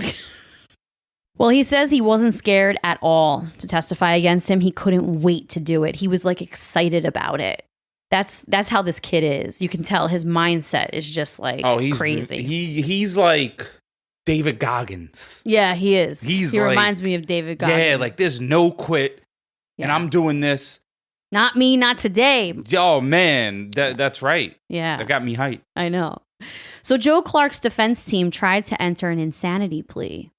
Well, he says he wasn't scared at all to testify against him. He couldn't wait to do it. He was like excited about it. That's how this kid is. You can tell his mindset is just like crazy. He's like David Goggins. Yeah, he is. He like, reminds me of David Goggins. Yeah, like there's no quit, and I'm doing this. Not me, not today. Oh man, that's right. Yeah, that got me hyped. I know. So Joe Clark's defense team tried to enter an insanity plea,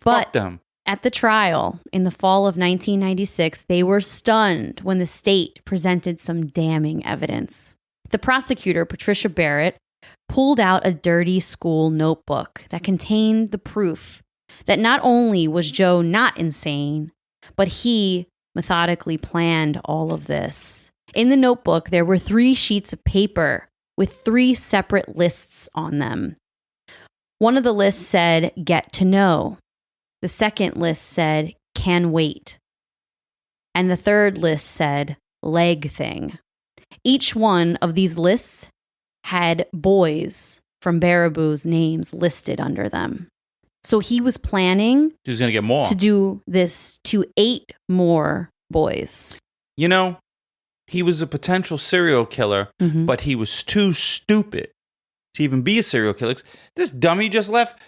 but fuck them. At the trial in the fall of 1996, they were stunned when the state presented some damning evidence. The prosecutor, Patricia Barrett, pulled out a dirty school notebook that contained the proof that not only was Joe not insane, but he methodically planned all of this. In the notebook, there were 3 sheets of paper with 3 separate lists on them. One of the lists said, "Get to know." The second list said, "Can wait." And the third list said, "Leg thing." Each one of these lists had boys from Baraboo's names listed under them. So he was planning He's going to get more. To do this to 8 more boys. You know, he was a potential serial killer, but he was too stupid to even be a serial killer. This dummy just left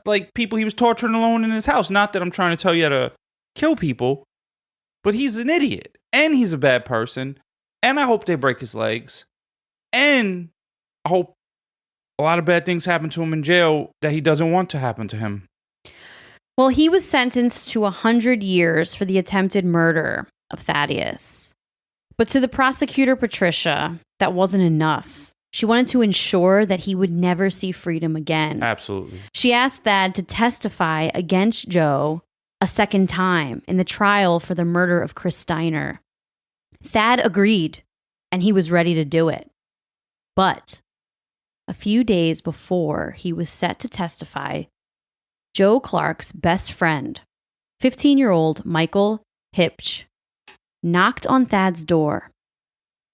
like people he was torturing alone in his house. Not that I'm trying to tell you how to kill people, but he's an idiot and he's a bad person. And I hope they break his legs. And I hope a lot of bad things happen to him in jail that he doesn't want to happen to him. Well, he was sentenced to 100 years for the attempted murder of Thaddeus. But to the prosecutor, Patricia, that wasn't enough. She wanted to ensure that he would never see freedom again. Absolutely. She asked Thad to testify against Joe a second time in the trial for the murder of Chris Steiner. Thad agreed, and he was ready to do it. But a few days before he was set to testify, Joe Clark's best friend, 15-year-old Michael Hipch, knocked on Thad's door.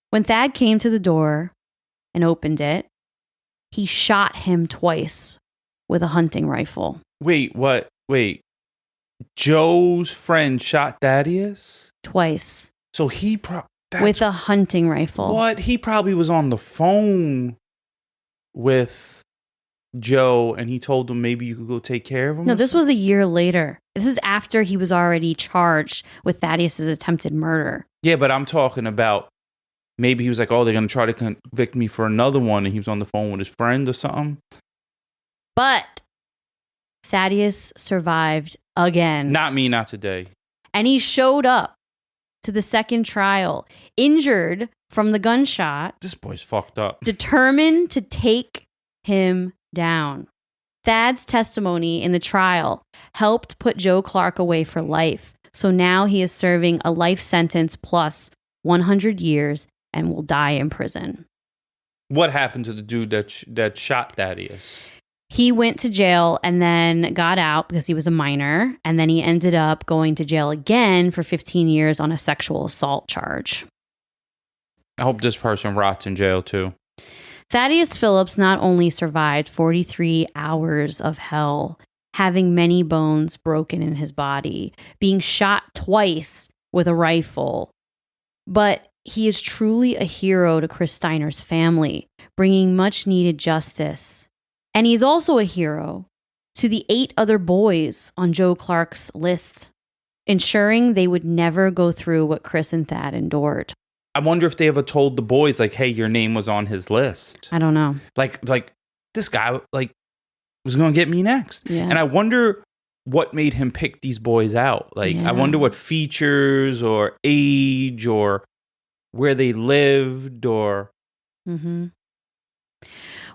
When Thad came to the door and opened it, he shot him twice with a hunting rifle. Wait, what? Wait. Joe's friend shot Thaddeus? Twice. So he with a hunting rifle. What? He probably was on the phone with Joe and he told him maybe you could go take care of him. No, this was a year later. This is after he was already charged with Thaddeus' attempted murder. Yeah, but I'm talking about maybe he was like, oh, they're going to try to convict me for another one. And he was on the phone with his friend or something. But Thaddeus survived again. Not me, not today. And he showed up to the second trial, injured from the gunshot. This boy's fucked up. Determined to take him down. Thad's testimony in the trial helped put Joe Clark away for life. So now he is serving a life sentence plus 100 years and will die in prison. What happened to the dude that shot Thaddeus? He went to jail and then got out because he was a minor. And then he ended up going to jail again for 15 years on a sexual assault charge. I hope this person rots in jail too. Thaddeus Phillips not only survived 43 hours of hell, having many bones broken in his body, being shot twice with a rifle, but he is truly a hero to Chris Steiner's family, bringing much needed justice. And he's also a hero to the 8 other boys on Joe Clark's list, ensuring they would never go through what Chris and Thad endured. I wonder if they ever told the boys, like, hey, your name was on his list. I don't know. Like this guy, like, was going to get me next. Yeah. And I wonder what made him pick these boys out. Like, Yeah. I wonder what features or age or where they lived or... Mm-hmm.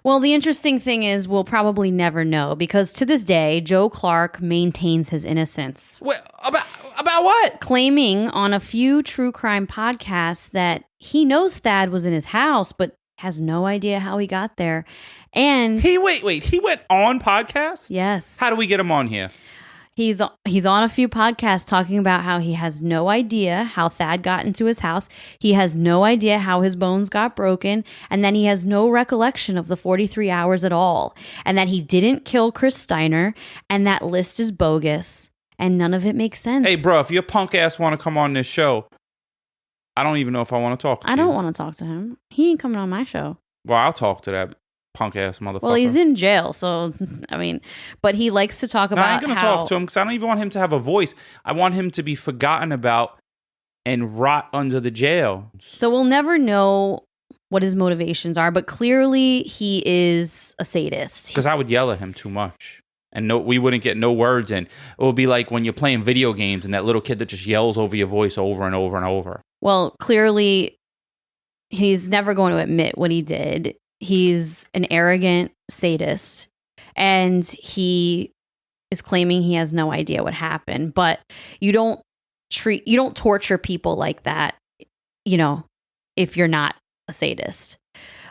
Well, the interesting thing is we'll probably never know, because to this day, Joe Clark maintains his innocence. Well, about what? Claiming on a few true crime podcasts that he knows Thad was in his house, but has no idea how he got there. And He went on podcasts? yes, How do we get him on here? he's on a few podcasts talking about how he has no idea how Thad got into his house. He has no idea how his bones got broken, and then he has no recollection of the 43 hours at all, and that he didn't kill Chris Steiner, and that list is bogus, and none of it makes sense. Hey, bro, if your punk ass want to come on this show, I don't even know if I want to talk to you. I don't want to talk to him. He ain't coming on my show. Well, I'll talk to that punk ass motherfucker. Well, he's in jail, so I mean, but he likes to talk No, about I ain't gonna how talk to him because I don't even want him to have a voice. I want him to be forgotten about and rot under the jail. So we'll never know what his motivations are, but clearly he is a sadist. Because I would yell at him too much. And we wouldn't get no words in. It would be like when you're playing video games and that little kid that just yells over your voice over and over and over. Well, clearly he's never going to admit what he did. He's an arrogant sadist, and he is claiming he has no idea what happened. But you don't torture people like that, you know, if you're not a sadist.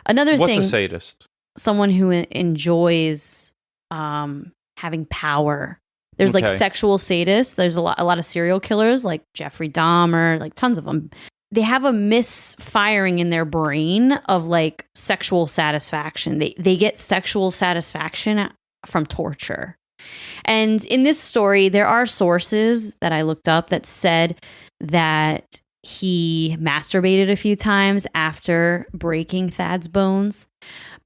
Another What's thing, a sadist? someone who enjoys having power. There's like Okay. sexual sadists. There's a lot of serial killers like Jeffrey Dahmer, like tons of them. They have a misfiring in their brain of like sexual satisfaction. They get sexual satisfaction from torture. And in this story, there are sources that I looked up that said that he masturbated a few times after breaking Thad's bones,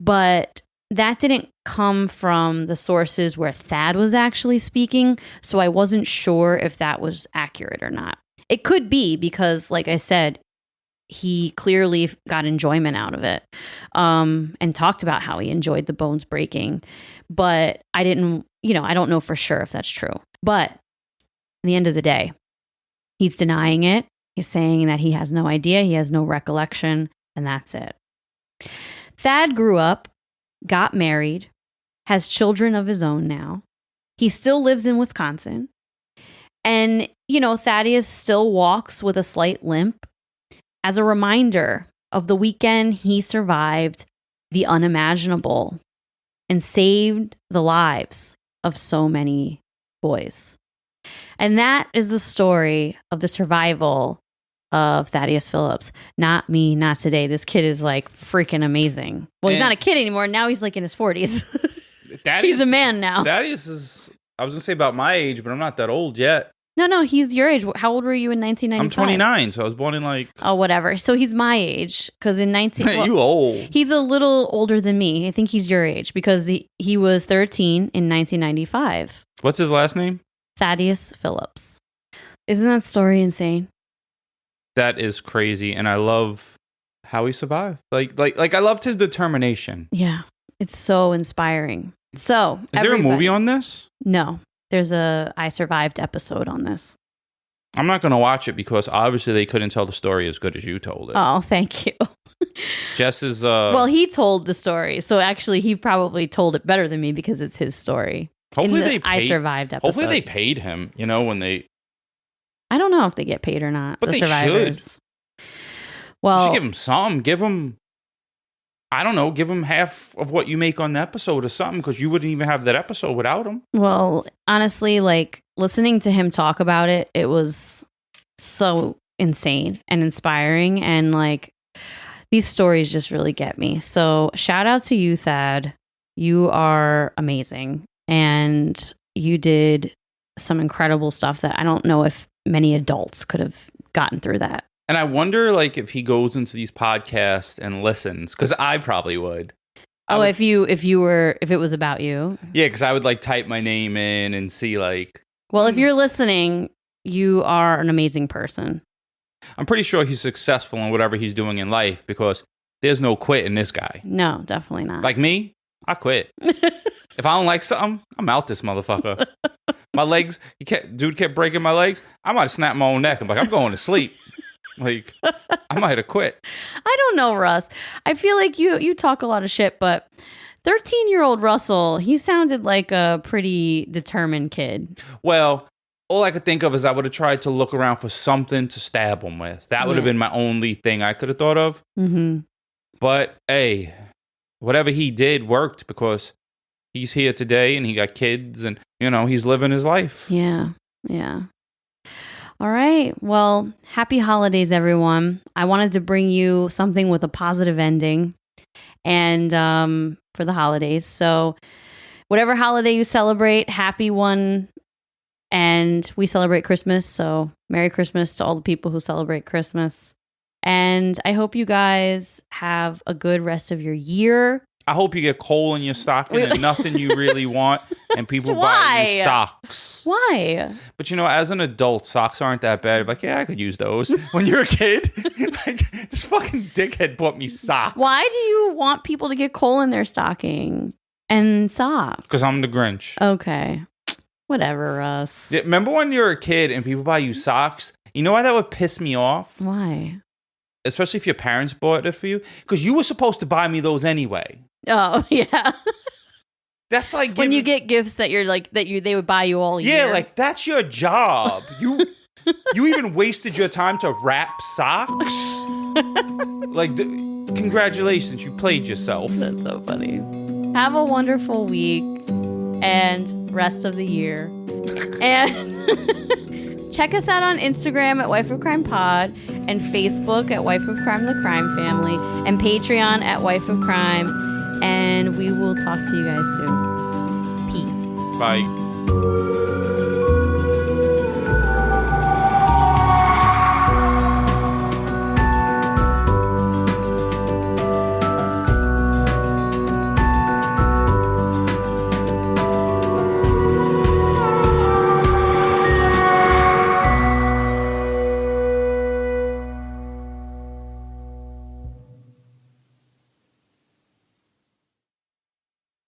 but that didn't come from the sources where Thad was actually speaking, so I wasn't sure if that was accurate or not. It could be because, like I said, he clearly got enjoyment out of it, and talked about how he enjoyed the bones breaking, but I don't know for sure if that's true. But at the end of the day, he's denying it. He's saying that he has no idea, he has no recollection, and that's it. Thad grew up, got married, has children of his own now. He still lives in Wisconsin. And, Thaddeus still walks with a slight limp as a reminder of the weekend he survived the unimaginable and saved the lives of so many boys. And that is the story of the survival of Thaddeus Phillips. Not me, not today. This kid is like freaking amazing. Well, he's not a kid anymore. Now he's like in his 40s. He's a man now. Thaddeus is, I was going to say about my age, but I'm not that old yet. No, he's your age. How old were you in 1995? I'm 29, so I was born in like... Oh, whatever. So he's my age, because in 19... well, you old. He's a little older than me. I think he's your age, because he was 13 in 1995. What's his last name? Thaddeus Phillips. Isn't that story insane? That is crazy, and I love how he survived. Like I loved his determination. Yeah, it's so inspiring. So, is there a movie on this? No, there's a I Survived episode on this. I'm not going to watch it because obviously they couldn't tell the story as good as you told it. Oh, thank you. Jess is... well, he told the story, so actually he probably told it better than me because it's his story. Hopefully I Survived episode. Hopefully they paid him, when they... I don't know if they get paid or not. But the they survivors. should. Well, you should give him some. Give him... I don't know, give him half of what you make on the episode or something, because you wouldn't even have that episode without him. Well, honestly, like listening to him talk about it, it was so insane and inspiring. And like these stories just really get me. So shout out to you, Thad. You are amazing. And you did some incredible stuff that I don't know if many adults could have gotten through that. And I wonder, like, if he goes into these podcasts and listens, because I probably would. Oh, if it was about you. Yeah, because I would like type my name in and see like. Well, if you're listening, you are an amazing person. I'm pretty sure he's successful in whatever he's doing in life because there's no quit in this guy. No, definitely not. Like me, I quit. If I don't like something, I'm out this motherfucker. My legs, dude kept breaking my legs. I might have snapped my own neck. I'm like, I'm going to sleep. Like, I might have quit. I don't know, Russ. I feel like you talk a lot of shit, but 13-year-old Russell, he sounded like a pretty determined kid. Well, all I could think of is I would have tried to look around for something to stab him with. That would have been my only thing I could have thought of. Mm-hmm. But, hey, whatever he did worked because he's here today and he got kids and, he's living his life. Yeah. All right. Well, happy holidays, everyone. I wanted to bring you something with a positive ending and for the holidays. So whatever holiday you celebrate, happy one. And we celebrate Christmas. So Merry Christmas to all the people who celebrate Christmas. And I hope you guys have a good rest of your year. I hope you get coal in your stocking and nothing you really want, and people buy you socks. Why? But as an adult, socks aren't that bad. Like, yeah, I could use those. When you're a kid, like, this fucking dickhead bought me socks. Why do you want people to get coal in their stocking and socks? Because I'm the Grinch. Okay. Whatever, Russ. Yeah, remember when you were a kid and people buy you socks? You know why that would piss me off? Why? Especially if your parents bought it for you. Because you were supposed to buy me those anyway. Oh, yeah. That's like when you get gifts that you're like they would buy you all year. Yeah, like that's your job. You even wasted your time to wrap socks. Like, congratulations, you played yourself. That's so funny. Have a wonderful week and rest of the year. And check us out on Instagram at Wife of Crime Pod and Facebook at Wife of Crime The Crime Family and Patreon at Wife of Crime. And we will talk to you guys soon. Peace. Bye.